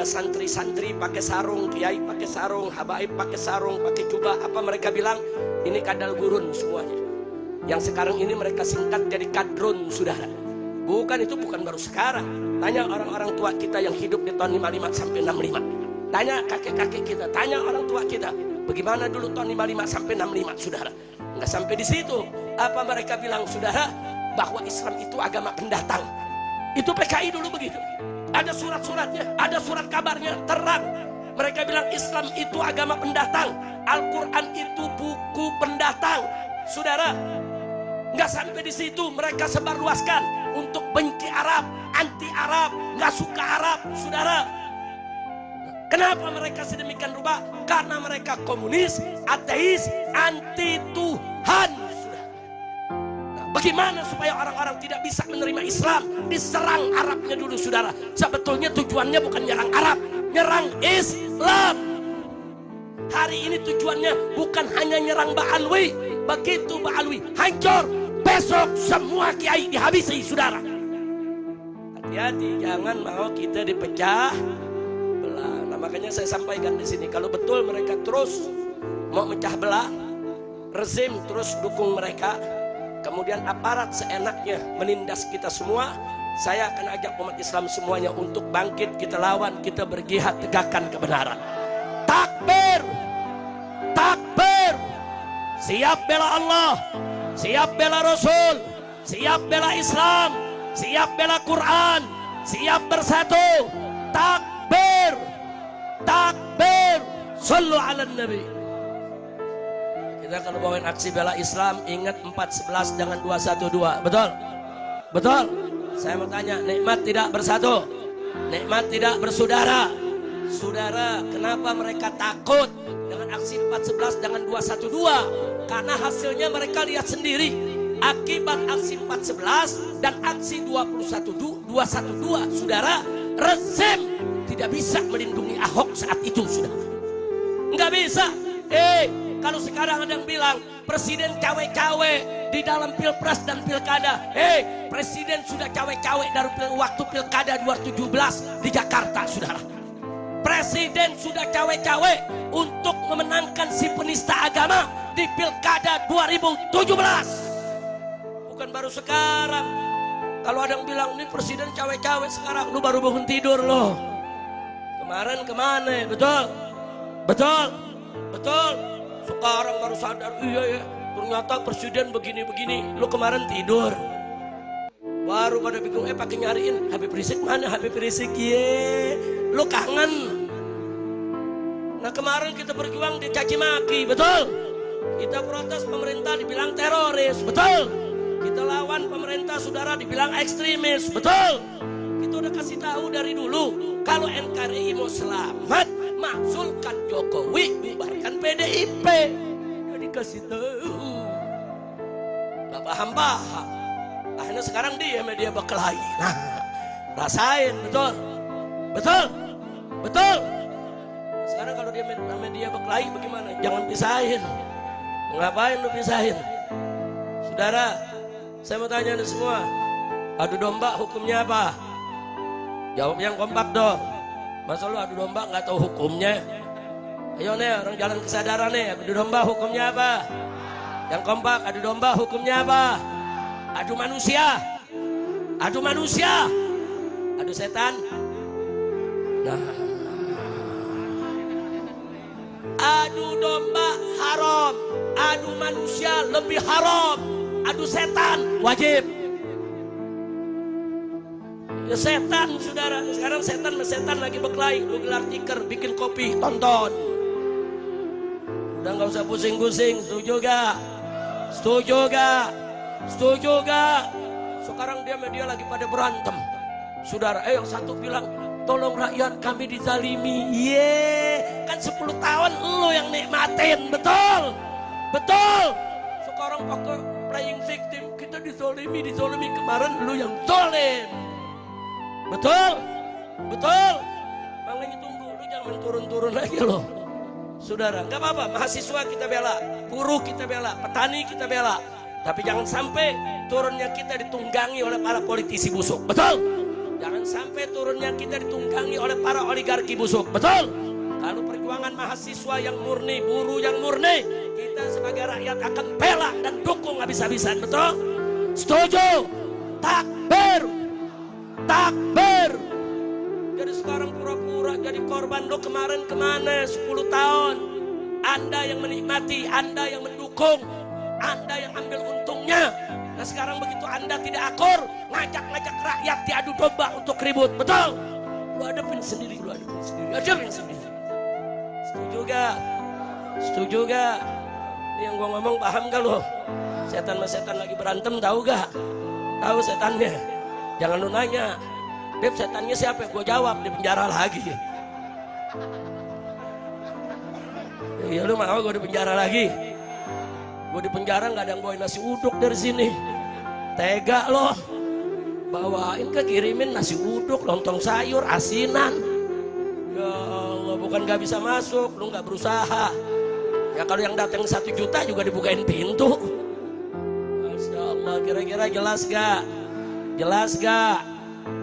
santri-santri pakai sarung, kiai pakai sarung, habaib pakai sarung, pakai jubah, apa mereka bilang? Ini kadal gurun semuanya. Yang sekarang ini mereka singkat jadi kadrun saudara. Bukan, itu bukan baru sekarang. Tanya orang-orang tua kita yang hidup di tahun 55 sampai 65. Tanya kakek-kakek kita, tanya orang tua kita, bagaimana dulu tahun 55 sampai 65 saudara. Nggak sampai di situ. Apa mereka bilang saudara? Bahwa Islam itu agama pendatang. Itu PKI dulu begitu. Ada surat-suratnya, ada surat kabarnya terang. Mereka bilang Islam itu agama pendatang, Al-Quran itu buku pendatang saudara. Nggak sampai di situ, mereka sebarluaskan untuk benci Arab, anti Arab, nggak suka Arab saudara. Kenapa mereka sedemikian rupa? Karena mereka komunis, ateis, anti Tuhan. Bagaimana supaya orang-orang tidak bisa menerima Islam? Diserang Arabnya dulu saudara. Sebetulnya tujuannya bukan nyerang Arab, nyerang Islam. Hari ini tujuannya bukan hanya nyerang Ba'alwi. Begitu Ba'alwi hancur, besok semua kiai dihabisi saudara. Hati-hati, jangan mau kita dipecah belah. Nah, makanya saya sampaikan di sini, kalau betul mereka terus mau mecah belah, rezim terus dukung mereka, kemudian aparat seenaknya menindas kita semua, saya akan ajak umat Islam semuanya untuk bangkit, kita lawan, kita berjihad tegakkan kebenaran. Takbir, takbir, siap bela Allah, siap bela Rasul, siap bela Islam, siap bela Quran, siap bersatu. Takbir, takbir, sallu ala nabi. Kita kalau bawain aksi bela Islam, ingat 411 jangan 212. Betul? Betul? Saya mau tanya, nikmat tidak bersatu, nikmat tidak bersaudara. Saudara, kenapa mereka takut dengan aksi 411 jangan 212? Karena hasilnya mereka lihat sendiri. Akibat aksi 411 dan aksi 212 saudara, rezim tidak bisa melindungi Ahok saat itu saudara. Nggak bisa. Kalau sekarang ada yang bilang presiden cawe-cawe di dalam pilpres dan pilkada, presiden sudah cawe-cawe dari waktu pilkada 2017 di Jakarta saudara. Presiden sudah cawe-cawe untuk memenangkan si penista agama di pilkada 2017. Bukan baru sekarang. Kalau ada yang bilang ini presiden cawe-cawe sekarang, lu baru bangun tidur loh. Kemarin kemana? Betul? Betul? Betul? Sekarang baru sadar, iya ya, ternyata presiden begini-begini. Lu kemarin tidur, baru pada bingung, pakai nyariin Habib Rizik mana, Habib Rizik ye, lu kangen. Nah kemarin kita berjuang dicaci maki, betul? Kita protes pemerintah dibilang teroris, betul? Kita lawan pemerintah saudara dibilang ekstremis, betul? Kita udah kasih tahu dari dulu, kalau NKRI mau selamat, maksulkan Jokowi, bubarkan PDIP. Udah dikasih tahu, nggak paham-paham. Akhirnya sekarang dia media berkelahi. Nah, rasain, betul, betul, betul. Sekarang kalau dia media berkelahi bagaimana? Jangan pisahin. Ngapain lu pisahin? Saudara, saya mau tanya anda semua, Adu domba hukumnya apa? Jawab yang kompak dong. Masa lu adu domba nggak tahu hukumnya? Ayo nih orang jalan kesadaran nih. Adu domba hukumnya apa? Yang kompak, adu domba hukumnya apa? Adu manusia. Adu manusia. Adu setan. Nah, adu domba haram, adu manusia lebih haram, adu setan wajib. Ya setan saudara, sekarang setan lagi berkelahi, lu gelar tikar, bikin kopi, tonton. Udah nggak usah pusing-pusing, setuju gak? Setuju gak? Setuju gak? Sekarang dia lagi pada berantem. Saudara, yang satu bilang, tolong rakyat kami dizalimi. Kan 10 tahun lu yang nikmatin, betul? Betul? Sekarang pakai playing victim, kita dizalimi kemarin lu yang zalim. Betul? Betul? Makanya tunggu, lu jangan turun-turun lagi loh. Saudara, nggak apa-apa, mahasiswa kita bela, buruh kita bela, petani kita bela. Tapi jangan sampai turunnya kita ditunggangi oleh para politisi busuk. Betul? Jangan sampai turunnya kita ditunggangi oleh para oligarki busuk. Betul? Kalau perjuangan mahasiswa yang murni, buruh yang murni, kita sebagai rakyat akan bela dan dukung habis-habisan. Betul? Setuju? Takbir! Takbir! Jadi sekarang pura-pura jadi korban lo kemarin kemana 10 tahun. Anda yang menikmati, Anda yang mendukung, Anda yang ambil untungnya. Nah sekarang begitu Anda tidak akur, ngajak-ngajak rakyat diadu domba untuk ribut. Betul? Lu hadapin sendiri, hadapin sendiri. Setuju gak? Setuju gak? Ini yang gua ngomong paham gak lo? Setan sama setan lagi berantem, tahu gak? Tahu setannya? Jangan lu nanya, Beb setannya siapa? Gue jawab, di penjara lagi. Ya lu mau gue di penjara lagi? Gue di penjara nggak ada yang bawain nasi uduk dari sini. Tega loh, bawain kirimin nasi uduk, lontong sayur, asinan. Ya Allah, bukan nggak bisa masuk, lu nggak berusaha. Ya kalau yang datang 1 juta juga dibukain pintu. Masya Allah, kira-kira jelas gak? Jelas gak?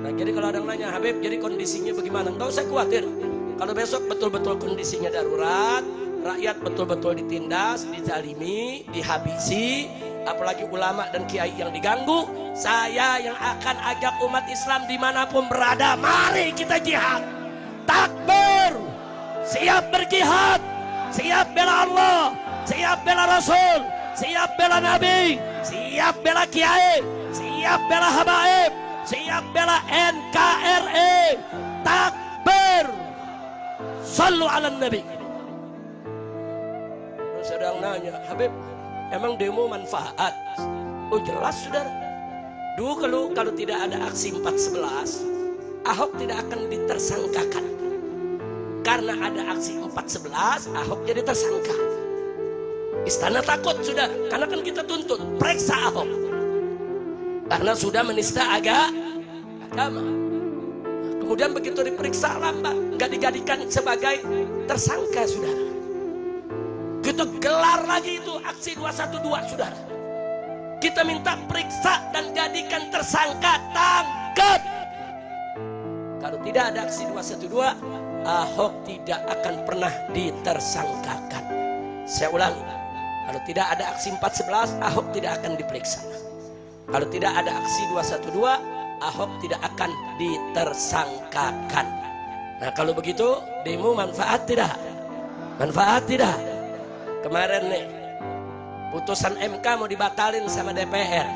Nah jadi kalau ada yang nanya, Habib jadi kondisinya bagaimana? Nggak usah khawatir. Kalau besok betul-betul kondisinya darurat, rakyat betul-betul ditindas, dizalimi, dihabisi, apalagi ulama dan kiai yang diganggu, saya yang akan ajak umat Islam dimanapun berada, mari kita jihad. Takbir! Siap berjihad, siap bela Allah, siap bela Rasul, siap bela Nabi, siap bela kiai, siap bela habaib, siap bela NKRI. Takbir! Sallu ala Nabi. Sedang nanya, Habib, emang demo manfaat? Oh jelas saudara. Dulu kalau tidak ada aksi 411, Ahok tidak akan ditersangkakan. Karena ada aksi 411, Ahok jadi tersangka. Istana takut sudah, karena kan kita tuntut periksa Ahok karena sudah menista agama. Kemudian begitu diperiksa lambat, nggak dijadikan sebagai tersangka saudara. Kita gelar lagi itu aksi 212 saudara. Kita minta periksa dan jadikan tersangka, tangkap. Kalau tidak ada aksi 212, Ahok tidak akan pernah ditersangkakan. Saya ulangi, kalau tidak ada aksi 411, Ahok tidak akan diperiksa. Kalau tidak ada aksi 212, Ahok tidak akan ditersangkakan. Nah kalau begitu, demo manfaat tidak? Manfaat tidak? Kemarin nih, putusan MK mau dibatalin sama DPR.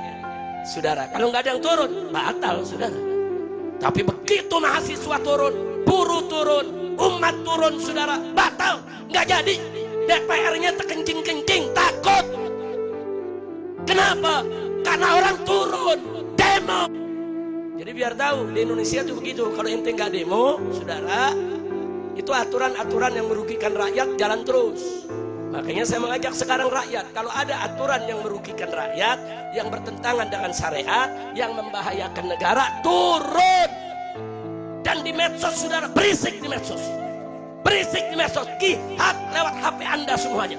Saudara, kalau nggak ada yang turun, batal saudara. Tapi begitu mahasiswa turun, buruh turun, umat turun saudara, batal, nggak jadi. DPR-nya terkencing-kencing, takut. Kenapa? Karena orang turun, demo. Jadi biar tahu di Indonesia itu begitu. Kalau ente nggak demo, saudara, itu aturan-aturan yang merugikan rakyat jalan terus. Makanya saya mengajak sekarang rakyat, kalau ada aturan yang merugikan rakyat, yang bertentangan dengan syariat, yang membahayakan negara, turun. Dan di medsos saudara, berisik di medsos. Berisik di medsos, jihad lewat HP Anda semuanya.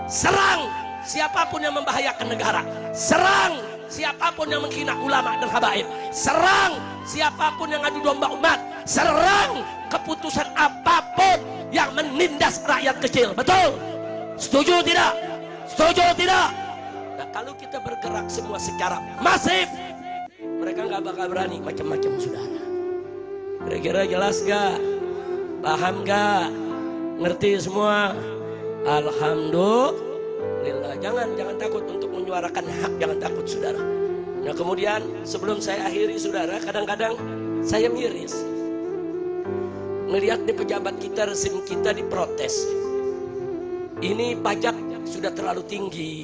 Serang siapapun yang membahayakan negara. Serang siapapun yang menghina ulama dan habaib, serang siapapun yang adu domba umat, serang keputusan apapun yang menindas rakyat kecil. Betul? Setuju tidak? Setuju tidak? Nah, kalau kita bergerak semua secara masif, mereka nggak bakal berani macam-macam, saudara. Kira-kira jelas gak? Paham gak? Ngerti semua? Alhamdulillah. Jangan takut untuk menyuarakan hak, jangan takut, saudara. Nah, kemudian sebelum saya akhiri, saudara, kadang-kadang saya miris ngelihat di pejabat kita, rezim kita diprotes. Ini pajak sudah terlalu tinggi,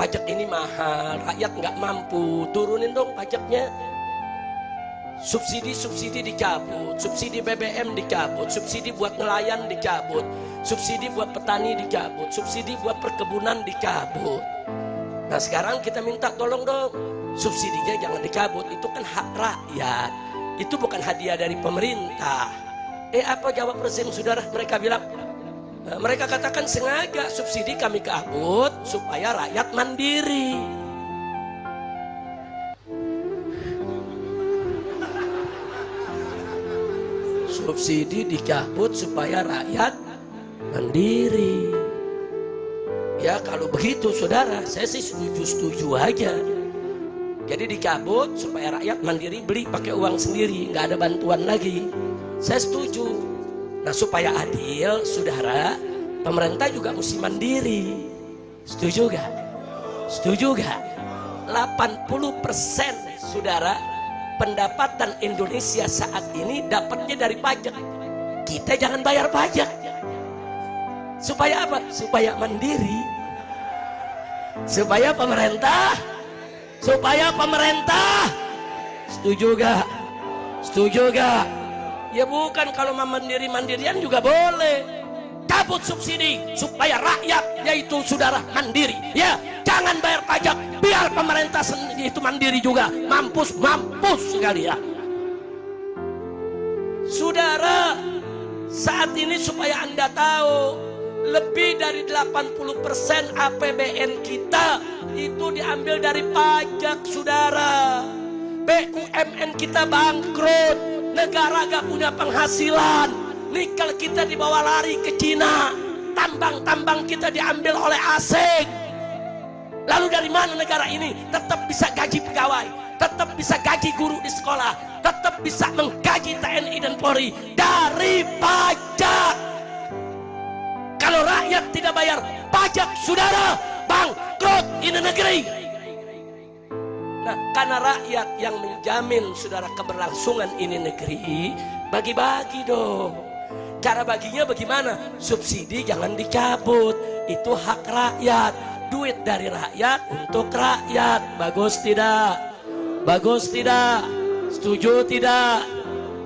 pajak ini mahal, rakyat nggak mampu, turunin dong pajaknya. Subsidi dicabut, subsidi BBM dicabut, subsidi buat nelayan dicabut, subsidi buat petani dicabut, subsidi buat perkebunan dicabut. Nah, sekarang kita minta tolong dong, subsidinya jangan dicabut, itu kan hak rakyat, itu bukan hadiah dari pemerintah. Apa jawab rezim, saudara? Mereka bilang, mereka katakan sengaja subsidi kami cabut supaya rakyat mandiri. Subsidi dicabut supaya rakyat mandiri. Ya, kalau begitu, saudara, saya sih setuju aja. Jadi dicabut supaya rakyat mandiri, beli pakai uang sendiri, nggak ada bantuan lagi. Saya setuju. Nah, supaya adil, saudara, pemerintah juga mesti mandiri. Setuju gak? Setuju gak? 80%, saudara, pendapatan Indonesia saat ini dapatnya dari pajak. Kita jangan bayar pajak. Supaya apa? Supaya mandiri. Supaya pemerintah. Setuju gak? Setuju gak? Ya bukan, kalau mandiri-mandirian juga boleh. Cabut subsidi supaya rakyat, yaitu saudara, mandiri. Ya, jangan bayar pajak, biar pemerintah itu mandiri juga. Mampus sekali ya. Saudara, saat ini supaya Anda tahu, lebih dari 80% APBN kita itu diambil dari pajak, saudara. BUMN kita bangkrut, negara gak punya penghasilan, nikel kita dibawa lari ke Cina, tambang-tambang kita diambil oleh asing. Lalu dari mana negara ini tetap bisa gaji pegawai, tetap bisa gaji guru di sekolah, tetap bisa menggaji TNI dan Polri? Dari pajak. Kalau rakyat tidak bayar pajak, saudara, bangkrut ini negeri. Nah, karena rakyat yang menjamin, saudara, keberlangsungan ini negeri, bagi-bagi dong. Cara baginya bagaimana? Subsidi jangan dicabut, itu hak rakyat, duit dari rakyat untuk rakyat. Bagus tidak? Bagus tidak? Setuju tidak?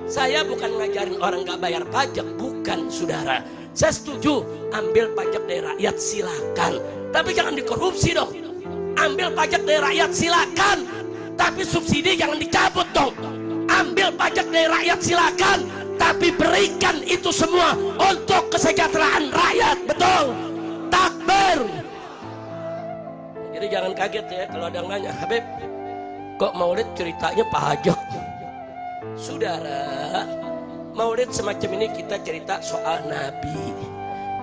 Saya bukan ngajarin orang gak bayar pajak, bukan, saudara. Saya setuju ambil pajak dari rakyat, silakan, tapi jangan dikorupsi dong. Ambil pajak dari rakyat silakan, tapi subsidi jangan dicabut dong. Ambil pajak dari rakyat silakan, tapi berikan itu semua untuk kesejahteraan rakyat. Betul? Takbir. Jadi jangan kaget ya kalau ada yang nanya, Habib, kok maulid ceritanya pajak? Saudara, maulid semacam ini kita cerita soal Nabi.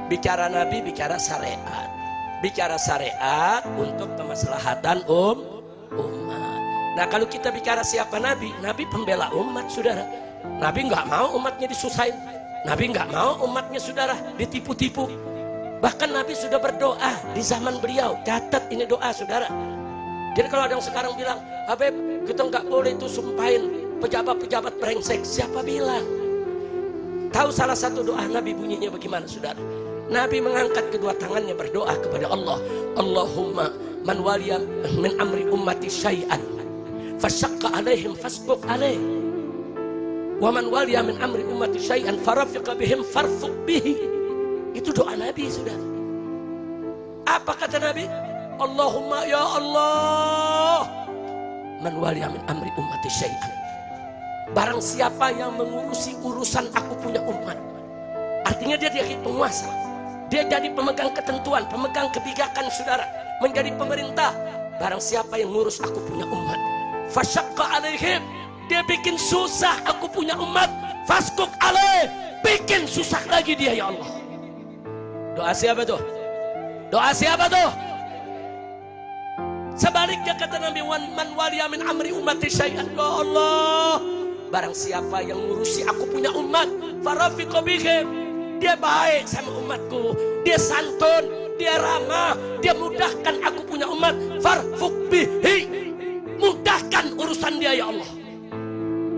Bicara Nabi, bicara syariat. Bicara syariat untuk kemaslahatan umat. Nah, kalau kita bicara siapa Nabi? Nabi pembela umat, saudara. Nabi nggak mau umatnya disusahin. Nabi nggak mau umatnya, saudara, ditipu-tipu. Bahkan Nabi sudah berdoa di zaman beliau. Catat ini doa, saudara. Jadi kalau ada yang sekarang bilang, Habib, kita nggak boleh itu sumpahin pejabat-pejabat brengsek. Siapa bilang? Tahu salah satu doa Nabi bunyinya bagaimana, saudara? Nabi mengangkat kedua tangannya berdoa kepada Allah. Allahumma man waliya min amri ummati syai'an fasyaqqa alaihim fasbuq alaih. Wa man waliya min amri ummati syai'an farafiqa bihim farfuq bihi. Itu doa Nabi, saudara. Apa kata Nabi? Allahumma ya Allah, man waliya min amri ummati syai'an. Barang siapa yang mengurusi urusan aku punya umat, artinya dia jadi penguasa, dia jadi pemegang ketentuan, pemegang kebijakan, saudara, menjadi pemerintah. barang siapa yang ngurus aku punya umat, fasyaqqa alaihim, dia bikin susah aku punya umat, faskuk alaih, bikin susah lagi dia ya Allah. Doa siapa tuh? Doa siapa tuh? Sebaliknya kata Nabi, man waliya min amri ummati syai'an, ya Allah, barang siapa yang ngurusi aku punya umat, farafiqa bihim, dia baik sama umatku, dia santun, dia ramah, dia mudahkan aku punya umat, farfuq bihi, mudahkan urusan dia ya Allah.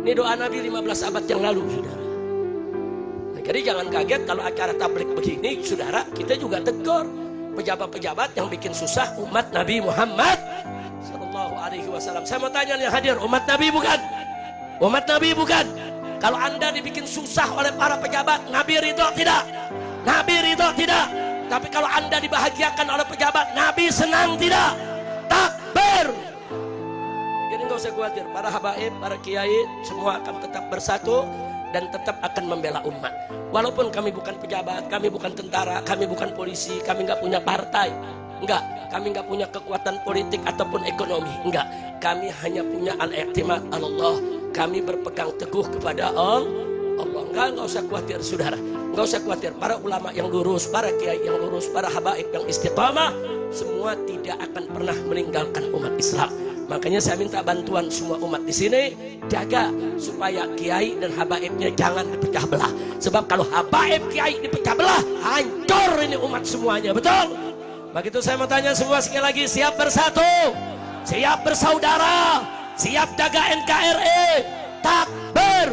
Ini doa Nabi 15 abad yang lalu, saudara. Nah, jadi jangan kaget kalau acara tablik begini, saudara, kita juga tegur pejabat-pejabat yang bikin susah umat Nabi Muhammad Sallallahu Alaihi Wasallam. Saya mau tanya yang hadir, umat Nabi bukan? Umat Nabi bukan? Kalau anda dibikin susah oleh para pejabat, Nabi ridho tidak? Nabi ridho tidak? Tapi kalau anda dibahagiakan oleh pejabat, Nabi senang tidak? Takbir! Jadi nggak usah khawatir, para habaib, para kiai, semua akan tetap bersatu dan tetap akan membela umat. Walaupun kami bukan pejabat, kami bukan tentara, kami bukan polisi, kami nggak punya partai, enggak, kami nggak punya kekuatan politik ataupun ekonomi, enggak, kami hanya punya al-i'timad Allah. Kami berpegang teguh kepada Allah. Nggak usah khawatir, saudara, nggak usah khawatir. Para ulama yang lurus, para kiai yang lurus, para habaib yang istiqamah, semua tidak akan pernah meninggalkan umat Islam. Makanya saya minta bantuan semua umat di sini, jaga supaya kiai dan habaibnya jangan dipecah belah. Sebab kalau habaib kiai dipecah belah, hancur ini umat semuanya, betul? Begitu saya mau tanya semua sekali lagi, siap bersatu, siap bersaudara, siap jaga NKRI, takbir.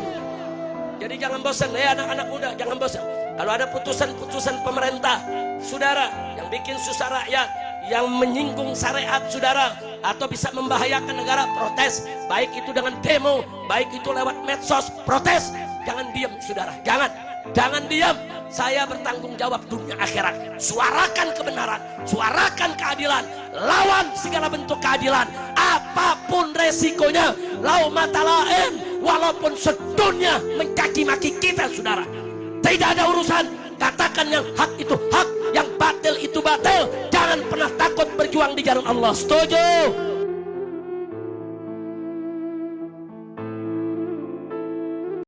Jadi jangan bosan ya anak-anak muda, jangan bosan. Kalau ada putusan-putusan pemerintah, saudara, yang bikin susah rakyat, yang menyinggung syariat saudara, atau bisa membahayakan negara, protes. Baik itu dengan demo, baik itu lewat medsos, protes. Jangan diam saudara, jangan diam. Saya bertanggung jawab dunia akhirat. Suarakan kebenaran, suarakan keadilan, lawan segala bentuk keadilan, apapun resikonya. Lau matalain, walaupun sedunia mencaci maki kita saudara, tidak ada urusan. Katakan yang hak itu hak, yang batil itu batil. Jangan pernah takut berjuang di jalan Allah. Setuju?